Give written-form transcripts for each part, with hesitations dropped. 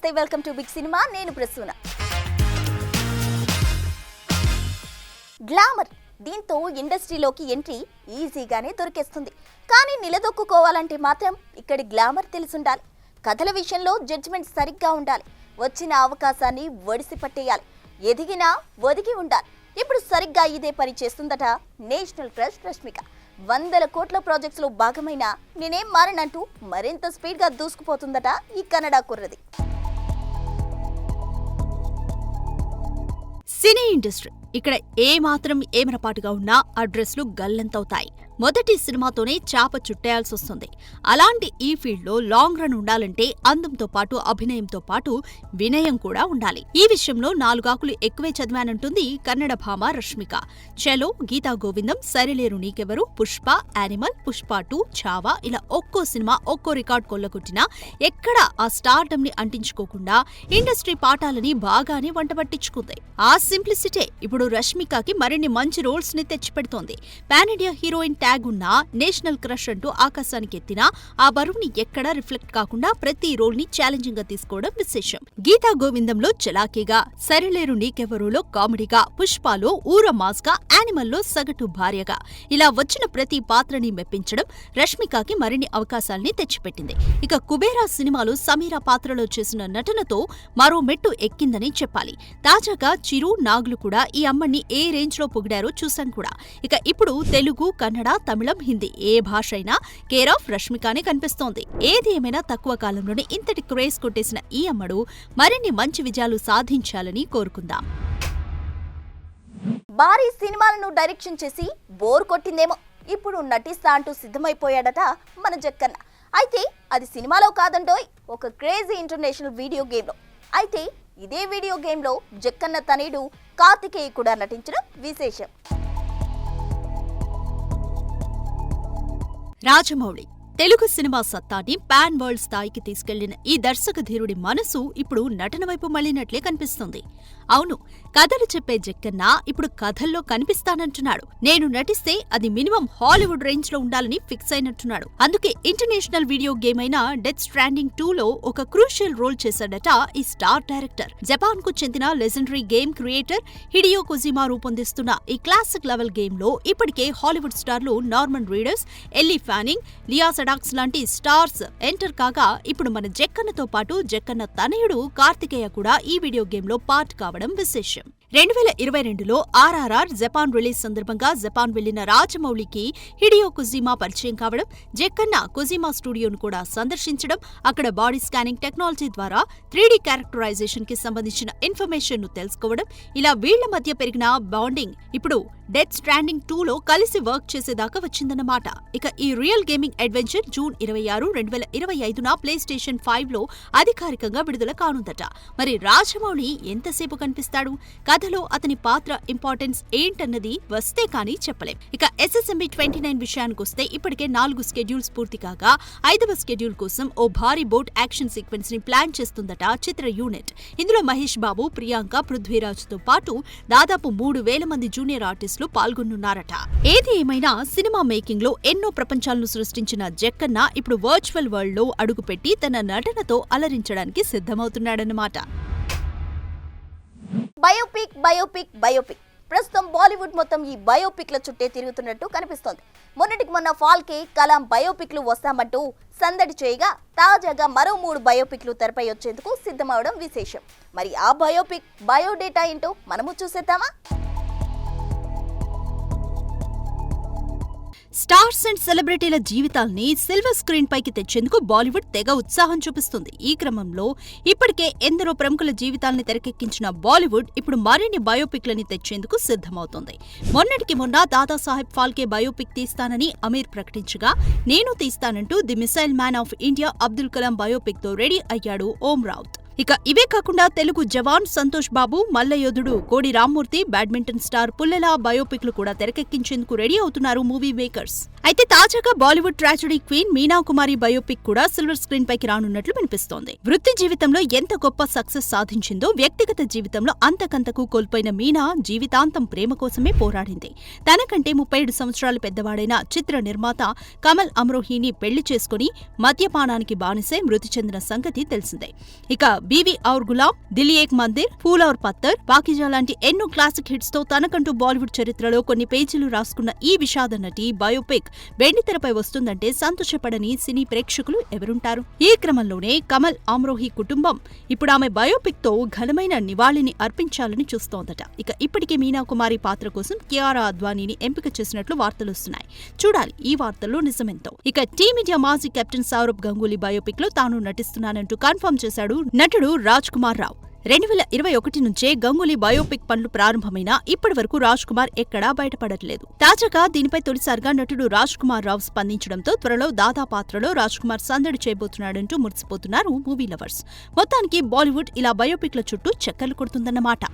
నమస్తే, welcome to big cinema. నేను Prasuna. Glamour దీంతో ఇండస్ట్రీలోకి ఎంట్రీ ఈజీగానే దొరికేస్తుంది. కానీ నిలదొక్కుకోవాలంటే మాత్రం ఇక్కడి గ్లామర్ తెలిసుండాలి. కథల విషయంలో జడ్జిమెంట్ సరిగ్గా ఉండాలి. వచ్చిన అవకాశాన్ని ఒడిసి పట్టేయాలి. ఎదిగినా ఒదిగి ఉండాలి. ఇప్పుడు సరిగ్గా ఇదే పని చేస్తుందట నేషనల్ క్రష్ రష్మిక. 100 కోట్ల ప్రాజెక్ట్స్ లో భాగమైన నేనేం మారనంటూ మరింత స్పీడ్ గా దూసుకుపోతుందట ఈ కన్నడ కుర్రది. సినీ ఇండస్ట్రీ ఇక్కడ ఏమాత్రం ఏమరపాటుగా ఉన్నా అడ్రస్లు గల్లంతవుతాయి. మొదటి సినిమాతోనే చాప చుట్టేయాల్సొస్తుంది. అలాంటి ఈ ఫీల్డ్లో లాంగ్ రన్ ఉండాలంటే అందంతో పాటు అభినయంతో పాటు వినయం కూడా ఉండాలి. ఈ విషయంలో 4 ఆకులు ఎక్కువే చదివానంటుంది కన్నడ భామ రష్మిక. చలో, గీతా గోవిందం, సరిలేరు నీకెవరు, పుష్ప, యానిమల్, పుష్ప 2, ఛావా ఇలా ఒక్కో సినిమా ఒక్కో రికార్డ్ కొల్లగొట్టినా ఎక్కడా ఆ స్టార్డమ్ ని అంటించుకోకుండా ఇండస్ట్రీ పాఠాలని బాగానే వంటబట్టించుకుంది. ఆ సింప్లిసిటీ ఇప్పుడు రష్మికకి మరిన్ని మంచి రోల్స్ ని తెచ్చిపెడుతోంది. పాన్ ఇండియా హీరోయిన్ ట్యాగ్ ఉన్నా నేషనల్ క్రష్ అంటూ ఆకాశానికి ఎత్తినా ఆ బరువుని ఎక్కడా రిఫ్లెక్ట్ కాకుండా ప్రతి రోల్ ని ఛాలెంజింగ్ గా తీసుకోవడం విశేషం. గీతా గోవిందంలో చలాకీగా, సరిలేరు నీకెవరులో కామెడీగా, పుష్పలో ఊర మాస్ గా, యానిమల్ లో సగటు భార్యగా ఇలా వచ్చిన ప్రతి పాత్రని మెప్పించడం రష్మికకి మరిన్ని అవకాశాల్ని తెచ్చిపెట్టింది. ఇక కుబేరా సినిమాలో సమీరా పాత్రలో చేసిన నటనతో మరో మెట్టు ఎక్కిందని చెప్పాలి. తాజాగా చిరు, నాగులు కూడా ఈ అమ్మని ఏ రేంజ్ లో పొగిడారో చూశాం కూడా. ఇక ఇప్పుడు తెలుగు, కన్నడ, తమిళం, హిందీ ఏ భాష అయినా కేర్ ఆఫ్ రష్మికానే కనిపిస్తోంది. ఏది ఏమైనా తక్కువ కాలంలోనే ఇంతటి క్రేజ్ కొట్టేసిన ఈ అమ్మడు మరిన్ని మంచి విజయాలు సాధించాలని కోరుకుందాం. భారీ సినిమాలను డైరెక్షన్ చేసి బోర్ కొట్టిందేమో ఇప్పుడు నటిస్తా అంటూ సిద్ధమైపోయాడట మన జక్కన్న. అయితే అది సినిమాలో కాదండోయ్, ఒక క్రేజీ ఇంటర్నేషనల్ వీడియో గేమ్లో. అయితే ఇదే వీడియో గేమ్లో జక్కన్న తనయుడు కార్తికేయ కూడా నటించడం విశేషం. రాజమౌళి తెలుగు సినిమా సత్తాని పాన్ వరల్డ్ స్థాయికి తీసుకెళ్లిన ఈ దర్శక ధీరుడి మనసు ఇప్పుడు నటన వైపు మళ్లినట్లే కనిపిస్తుంది. అవును, కథలు చెప్పే జక్కన్న ఇప్పుడు కథల్లో కనిపిస్తానంటున్నాడు. నేను నటిస్తే అది మినిమం హాలీవుడ్ రేంజ్ లో ఉండాలని ఫిక్స్ అయినట్టున్నాడు. అందుకే ఇంటర్నేషనల్ వీడియో గేమ్ అయిన డెత్ స్ట్రాండింగ్ 2లో ఒక క్రూషియల్ రోల్ చేశాడట ఈ స్టార్ డైరెక్టర్. జపాన్ కు చెందిన లెజెండరీ గేమ్ క్రియేటర్ హిడియో కొజిమా రూపొందిస్తున్న ఈ క్లాసిక్ లెవెల్ గేమ్ లో ఇప్పటికే హాలీవుడ్ స్టార్లు నార్మన్ రీడర్స్, ఎల్లీ ఫానింగ్, లియా సడాక్స్ లాంటి స్టార్స్ ఎంటర్ కాగా ఇప్పుడు మన జక్కన్నతో పాటు జక్కన్న తనయుడు కార్తికేయ కూడా ఈ వీడియో గేమ్ లో పార్ట్ కావడం విశేషం. 2022లో RRR జపాన్ రిలీజ్ సందర్భంగా జపాన్ వెళ్లిన రాజమౌళికి హిడియో కొజిమా పరిచయం కావడం, జక్కన్న కొజిమా స్టూడియోను కూడా సందర్శించడం, అక్కడ బాడీ స్కానింగ్ టెక్నాలజీ ద్వారా 3D క్యారెక్టరైజేషన్ కి సంబంధించిన ఇన్ఫర్మేషన్ ను తెలుసుకోవడం, ఇలా వీళ్ల మధ్య పెరిగిన బాండింగ్ ఇప్పుడు డెత్ స్ట్రాండింగ్ 2లో కలిసి వర్క్ చేసేదాకా వచ్చిందన్నమాట. ఇక ఈ రియల్ గేమింగ్ అడ్వెంచర్ జూన్ 26, 2025న ప్లేస్టేషన్ 5లో అధికారికంగా విడుదల కానుందట. మరి రాజమౌళి ఎంతసేపు కనిపిస్తాడు? కథలో అతని పాత్ర ఇంపార్టెన్స్ ఏంటన్నది వస్తే కానీ చెప్పలేం. ఇక SSMB 29 విషయానికొస్తే ఇప్పటికే 4 స్కెడ్యూల్స్ పూర్తి కాగా 5వ స్కెడ్యూల్ కోసం ఓ భారీ బోట్ యాక్షన్ సీక్వెన్స్ ని ప్లాన్ చేస్తుందట చిత్ర యూనిట్. ఇందులో మహేష్ బాబు, ప్రియాంక, పృథ్వీరాజ్ తో పాటు దాదాపు 3000 మంది జూనియర్ ఆర్టిస్టులు పాల్గొనున్నారట. ఏది ఏమైనా సినిమా మేకింగ్ లో ఎన్నో ప్రపంచాలను సృష్టించిన జక్కన్న ఇప్పుడు వర్చువల్ వరల్డ్ లో అడుగుపెట్టి తన నటనతో అలరించడానికి సిద్ధమవుతున్నాడన్నమాట. బయోపిక్ బయోపిక్ బయోపిక్ ప్రస్తుతం బాలీవుడ్ మొత్తం ఈ బయోపిక్ల చుట్టే తిరుగుతున్నట్టు కనిపిస్తోంది. మొన్నటికి మొన్న ఫాల్కే, కలాం బయోపిక్లు వస్తామంటూ సందడి చేయగా తాజాగా మరో 3 బయోపిక్లు తెరపై వచ్చేందుకు సిద్ధమవడం విశేషం. మరి ఆ బయోపిక్ బయోడేటా ఏంటో మనము చూసేద్దామా? స్టార్స్ అండ్ సెలబ్రిటీల జీవితాల్ని సిల్వర్ స్క్రీన్ పైకి తెచ్చేందుకు బాలీవుడ్ తెగ ఉత్సాహం చూపిస్తుంది. ఈ క్రమంలో ఇప్పటికే ఎందరో ప్రముఖుల జీవితాల్ని తెరకెక్కించిన బాలీవుడ్ ఇప్పుడు మరిన్ని బయోపిక్లని తెచ్చేందుకు సిద్ధమవుతోంది. మొన్నటికి మొన్న దాదాసాహెబ్ ఫాల్కే బయోపిక్ తీస్తానని అమీర్ ప్రకటించగా, నేను తీస్తానంటూ the missile man of India Abdul Kalam biopic తో రెడీ అయ్యాడు ఓం రావుత్. ఇక ఇవే కాకుండా తెలుగు జవాన్ సంతోష్ బాబు, మల్లయోధుడు కోడి రామ్మూర్తి, బ్యాడ్మింటన్ స్టార్ పుల్లెల బయోపిక్లు కూడా తెరకెక్కించేందుకు రెడీ అవుతున్నారు మూవీ మేకర్స్. అయితే తాజాగా బాలీవుడ్ ట్రాజెడీ క్వీన్ మీనా కుమారి బయోపిక్ కూడా సిల్వర్ స్క్రీన్ పైకి రానున్నట్లు వినిపిస్తోంది. వృత్తి జీవితంలో ఎంత గొప్ప సక్సెస్ సాధించిందో వ్యక్తిగత జీవితంలో అంతకంతకు కోల్పోయిన మీనా జీవితాంతం ప్రేమ కోసమే పోరాడింది. తనకంటే 37 సంవత్సరాలు పెద్దవాడైన చిత్ర నిర్మాత కమల్ అమ్రోహీని పెళ్లి చేసుకుని మద్యపానానికి బానిసై మృతి చెందిన సంగతి తెలిసిందే. ఇక బీవీ ఔర్ గులాం, దిల్ ఏక్ మందిర్, ఫూల్ ఔర్ పత్తర్, పాకిజా లాంటి ఎన్నో క్లాసిక్ హిట్స్ తో తనకంటూ బాలీవుడ్ చరిత్రలో కొన్ని పేజీలు రాసుకున్న ఈ విషాద నటి బయోపిక్ వెండితెరపై వస్తుందంటే సంతోషపడని సినీ ప్రేక్షకులు ఎవరుంటారు? ఈ క్రమంలోనే కమల్ ఆమ్రోహి కుటుంబం ఇప్పుడు ఆమె బయోపిక్ తో ఘనమైన నివాళిని అర్పించాలని చూస్తోందట. ఇక ఇప్పటికే మీనా కుమారి పాత్ర కోసం కియారా అద్వానీని ఎంపిక చేసినట్లు వార్తలొస్తున్నాయి. చూడాలి ఈ వార్తల్లో నిజమెంతో. ఇక టీమిండియా మాజీ కెప్టెన్ సౌరవ్ గంగూలీ బయోపిక్ లో తాను నటిస్తున్నానంటూ కన్ఫర్మ్ చేశాడు నటుడు రాజ్ కుమార్ రావు. 2021 నుంచే గంగూలీ బయోపిక్ పనులు ప్రారంభమైనా ఇప్పటి వరకు రాజ్ కుమార్ ఎక్కడా బయటపడట్లేదు. తాజాగా దీనిపై తొలిసారిగా నటుడు రాజ్ కుమార్ రావు స్పందించడంతో త్వరలో దాదా పాత్రలో రాజ్ కుమార్ సందడి చేయబోతున్నాడంటూ మురిసిపోతున్నారు మూవీ లవర్స్. మొత్తానికి బాలీవుడ్ ఇలా బయోపిక్ల చుట్టూ చక్కర్లు కొడుతుందన్నమాట.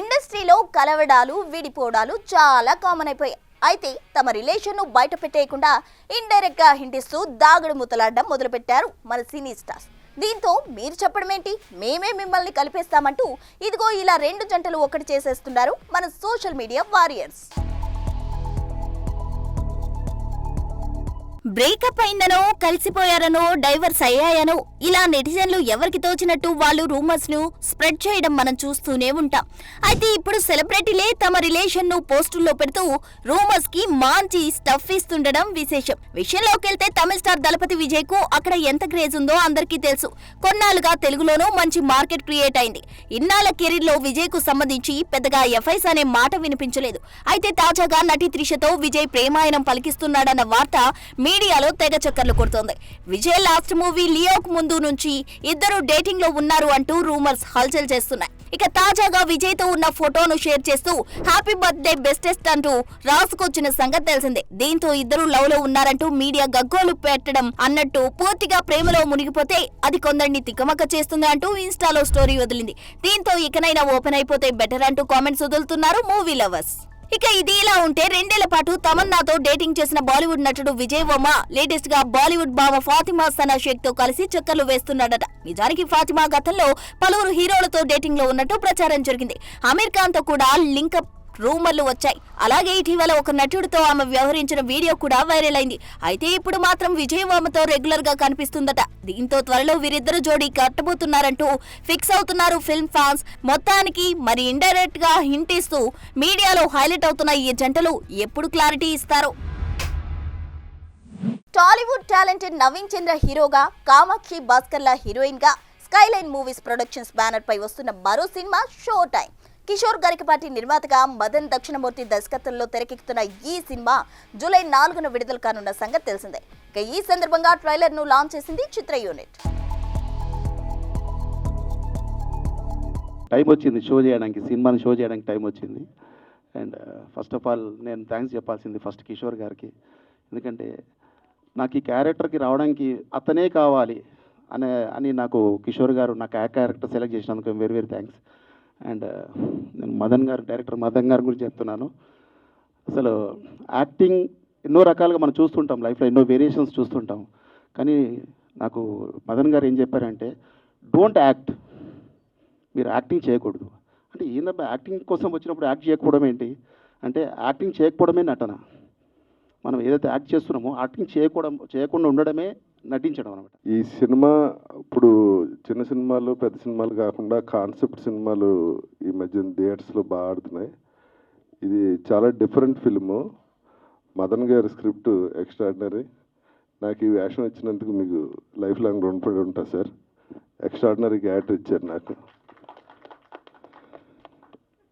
ఇండస్ట్రీలో కలవడాలు విడిపోవడాలు చాలా కామన్ అయిపోయాయి. అయితే తమ రిలేషన్ను బయట పెట్టేయకుండా ఇండైరెక్ట్ గా హింటిస్తూ దాగుడు ముతలాడడం మొదలుపెట్టారు మన సినీ స్టార్స్. దీంతో మీరు చెప్పడమేంటి, మేమే మిమ్మల్ని కలిపేస్తామంటూ ఇదిగో ఇలా రెండు జంటలు ఒకటి చేసేస్తున్నారు మన సోషల్ మీడియా వారియర్స్. బ్రేకప్ అయిందనో, కలిసిపోయారనో, డైవర్స్ అయ్యాయనో ఇలా నెటిజన్లు ఎవరికి తోచినట్టు వాళ్ళు రూమర్స్ ను స్ప్రెడ్ చేయడం మనం చూస్తూనే ఉంటాం. అయితే ఇప్పుడు సెలబ్రిటీలే తమ రిలేషన్ ను పోస్టుల్లో పెడుతూ రూమర్స్ కి మంచి స్టఫ్ ఇస్తుండడం విశేషం. విషయంలోకి వెళ్తే తమిళ స్టార్ దళపతి విజయ్ కు అక్కడ ఎంత క్రేజ్ ఉందో అందరికీ తెలుసు. కొన్నాళ్ళుగా తెలుగులోనూ మంచి మార్కెట్ క్రియేట్ అయింది. ఇన్నాళ్ల కెరీర్ లో విజయ్ కు సంబంధించి పెద్దగా ఎఫ్ఐస్ అనే మాట వినిపించలేదు. అయితే తాజాగా నటి త్రిషతో విజయ్ ప్రేమాయణం పలికిస్తున్నాడన్న వార్త మీడియాలో తెగ చక్కర్లు కొడుతోంది. విజయ్ లాస్ట్ మూవీ లియోకు ముందు నుంచి ఇద్దరు డేటింగ్ లో ఉన్నారు అంటూ రూమర్స్ హల్చల్ చేస్తున్నాయి. ఇక తాజాగా విజయ్ తో ఉన్న ఫోటోను షేర్ చేస్తూ హ్యాపీ బర్త్డే బెస్టెస్ట్ అంటూ రాసుకొచ్చిన సంగతి తెలిసిందే. దీంతో ఇద్దరు లవ్ లో ఉన్నారంటూ మీడియా గగ్గోలు పెట్టడం అన్నట్టు పూర్తిగా ప్రేమలో మునిగిపోతే అది కొందరిని తిక్కమక్క చేస్తుంది అంటూ ఇన్స్టాలో స్టోరీ వదిలింది. దీంతో ఇకనైనా ఓపెన్ అయిపోతే బెటర్ అంటూ కామెంట్స్ వదులుతున్నారు మూవీ లవర్స్. ఇక ఇది ఇలా ఉంటే 2 ఏళ్ల పాటు తమన్నాతో డేటింగ్ చేసిన బాలీవుడ్ నటుడు విజయ్ వర్మ లేటెస్ట్ గా బాలీవుడ్ భామ ఫాతిమా సనా షేక్ తో కలిసి చక్కర్లు వేస్తున్నాడట. నిజానికి ఫాతిమా గతంలో పలువురు హీరోలతో డేటింగ్ లో ఉన్నట్టు ప్రచారం జరిగింది. అమీర్ ఖాన్ తో కూడా లింకప్ రూమర్లు వచ్చాయి. అలాగే ఇటీవల ఒక నటుడితో ఆమె వ్యవహరించిన వీడియో కూడా వైరల్ అయింది. అయితే ఇప్పుడు మాత్రం విజయ్ వర్మతో రెగ్యులర్ గా కనిపిస్తుందట. దీంతో త్వరలో వీరిద్దరు జోడీ కట్టబోతున్నారంటూ ఫిక్స్ అవుతున్నారు ఫిల్మ్ ఫ్యాన్స్. మొత్తానికి మరి ఇండైరెక్ట్ గా హింట్ ఇస్తూ మీడియాలో హైలైట్ అవుతున్న ఈ జంటలు ఎప్పుడు క్లారిటీ ఇస్తారో. టాలీవుడ్ టాలెంటెడ్ నవీన్ చంద్ర హీరోగా, కామాక్షి భాస్కర్ల హీరోయిన్ గా స్కైలైన్ మూవీస్ ప్రొడక్షన్స్ బ్యానర్ పై వస్తున్న మరో cinema show time. Kishore Garikapati నిర్మాతగా మదన్ దక్షిణమూర్తి దర్శకత్వంలో తెరకెక్కుతున్న ఈ సినిమా జూలై 4న విడుదల కానున్న సంగతి తెలిసిందే. ఇక ఈ సందర్భంగా ట్రైలర్ ను లాంచ్ చేసింది చిత్ర యూనిట్. టైం వచ్చింది షో చేయడానికి, సినిమాని షో చేయడానికి టైం వచ్చింది. అండ్ ఫస్ట్ ఆఫ్ ఆల్ నేను థ్యాంక్స్ చెప్పాల్సింది ఫస్ట్ కిషోర్ గారికి. ఎందుకంటే నాకు ఈ క్యారెక్టర్కి రావడానికి అతనే కావాలి అని నాకు కిషోర్ గారు నాకు ఆ క్యారెక్టర్ సెలెక్ట్ చేసినందుకు వెరీ వెరీ థ్యాంక్స్. అండ్ నేను డైరెక్టర్ మదన్ గారి గురించి చెప్తున్నాను. అసలు యాక్టింగ్ ఎన్నో రకాలుగా మనం చూస్తుంటాం, లైఫ్లో ఎన్నో వేరియేషన్స్ చూస్తుంటాం. కానీ నాకు మదన్ గారు ఏం చెప్పారంటే, డోంట్ యాక్ట్, మీరు యాక్టింగ్ చేయకూడదు అంటే. ఏందబ్బా యాక్టింగ్ కోసం వచ్చినప్పుడు యాక్ట్ చేయకపోవడం ఏంటి అంటే, యాక్టింగ్ చేయకపోవడమే నటన. మనం ఏదైతే యాక్ట్ చేస్తున్నామో యాక్టింగ్ చేయకుండా ఉండడమే నటించడం అనమాట. ఈ సినిమా ఇప్పుడు చిన్న సినిమాలు పెద్ద సినిమాలు కాకుండా కాన్సెప్ట్ సినిమాలు ఈ మధ్య థియేటర్స్లో బాగా ఆడుతున్నాయి. ఇది చాలా డిఫరెంట్ ఫిల్ము. మదన్ గారి స్క్రిప్ట్ ఎక్స్ట్రాడినరీ. నాకు ఈ వేషం ఇచ్చినందుకు మీకు లైఫ్ లాంగ్ రుణపడి ఉంటా సార్. ఎక్స్ట్రాడినరీ క్యారెక్టర్ ఇచ్చారు నాకు.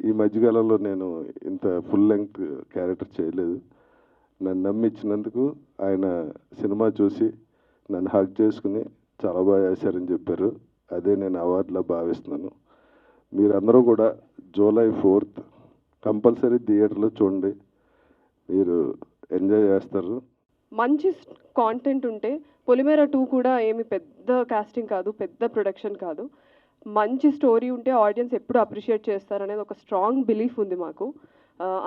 ఈ మధ్యకాలంలో నేను ఇంత ఫుల్ లెంగ్త్ క్యారెక్టర్ చేయలేదు. నన్ను నమ్మి ఇచ్చినందుకు ఆయన సినిమా చూసి నన్ను హక్ చేసుకుని చాలా బాగా చేశారని చెప్పారు. అదే నేను అవార్డులా భావిస్తున్నాను. మీరందరూ కూడా జూలై 4th కంపల్సరీ థియేటర్లో చూడండి, మీరు ఎంజాయ్ చేస్తారు. మంచి కాంటెంట్ ఉంటే పొలిమేర 2 కూడా ఏమి పెద్ద కాస్టింగ్ కాదు, పెద్ద ప్రొడక్షన్ కాదు. మంచి స్టోరీ ఉంటే ఆడియన్స్ ఎప్పుడు అప్రిషియేట్ చేస్తారనేది ఒక స్ట్రాంగ్ బిలీఫ్ ఉంది మాకు.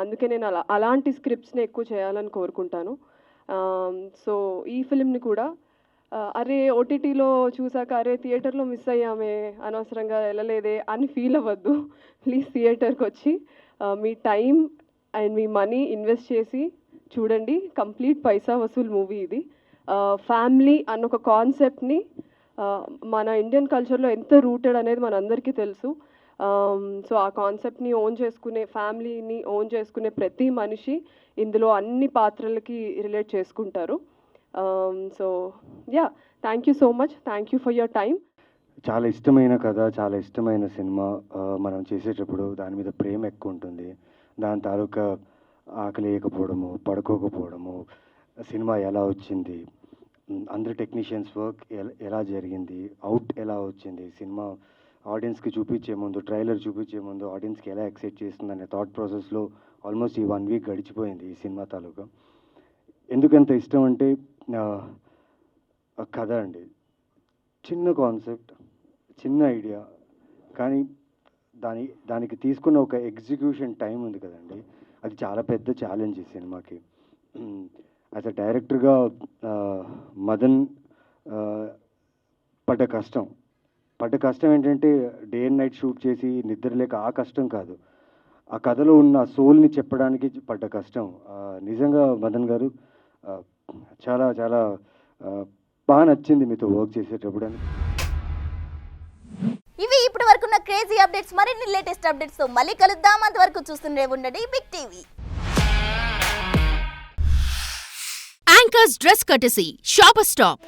అందుకే నేను అలాంటి స్క్రిప్ట్స్ని ఎక్కువ చేయాలని కోరుకుంటాను. సో ఈ ఫిల్మ్ని కూడా అరే ఓటీటీలో చూసాక అరే థియేటర్లో మిస్ అయ్యామే, అనవసరంగా వెళ్ళలేదే అని ఫీల్ అవ్వద్దు. ప్లీజ్ థియేటర్కి వచ్చి మీ టైం అండ్ మీ మనీ ఇన్వెస్ట్ చేసి చూడండి. కంప్లీట్ పైసా వసూల్ మూవీ ఇది. ఫ్యామిలీ అన్న ఒక కాన్సెప్ట్ని మన ఇండియన్ కల్చర్లో ఎంత రూటెడ్ అనేది మనందరికీ తెలుసు. సో ఆ కాన్సెప్ట్ని ఓన్ చేసుకునే, ఫ్యామిలీని ఓన్ చేసుకునే ప్రతి మనిషి ఇందులో అన్ని పాత్రలకి రిలేట్ చేసుకుంటారు. So yeah, thank you so much, thank you for your time. చాలా ఇష్టమైన కథ, చాలా ఇష్టమైన సినిమా. మనం చేసేటప్పుడు దాని మీద ప్రేమ ఎక్కువ ఉంటుంది. దాని తాలూకా ఆకలి వేయకపోవడము, పడుకోకపోవడము, సినిమా ఎలా వచ్చింది, అందరు టెక్నీషియన్స్ వర్క్ ఎలా జరిగింది, అవుట్ ఎలా వచ్చింది, సినిమా ఆడియన్స్కి చూపించే ముందు, ట్రైలర్ చూపించే ముందు ఆడియన్స్కి ఎలా ఎక్సైట్ చేస్తుంది అనే థాట్ ప్రాసెస్లో ఆల్మోస్ట్ ఈ 1 వీక్ గడిచిపోయింది ఈ సినిమా తాలూకా. ఎందుకంత ఇష్టం అంటే కథ అండి. చిన్న కాన్సెప్ట్, చిన్న ఐడియా, కానీ దానికి తీసుకున్న ఒక ఎగ్జిక్యూషన్ టైం ఉంది కదండి, అది చాలా పెద్ద ఛాలెంజ్ ఈ సినిమాకి. యాజ్ అ డైరెక్టర్గా మదన్ పడ్డ కష్టం ఏంటంటే డే అండ్ నైట్ షూట్ చేసి నిద్ర లేక ఆ కష్టం కాదు, ఆ కథలో ఉన్న సోల్ని చెప్పడానికి పడ్డ కష్టం. నిజంగా మదన్ గారు చాలా చాలా బాగా నచ్చింది మీతో వర్క్ చేసేటప్పుడు అని. ఇవి ఇప్పటి వరకున్న క్రేజీ అప్డేట్స్. మరిన్ని లేటెస్ట్ అప్డేట్స్ తో మళ్ళీ కలుద్దాం. అంతవరకు చూస్తూనే ఉండండి big TV. Anchors dress courtesy shopper stop.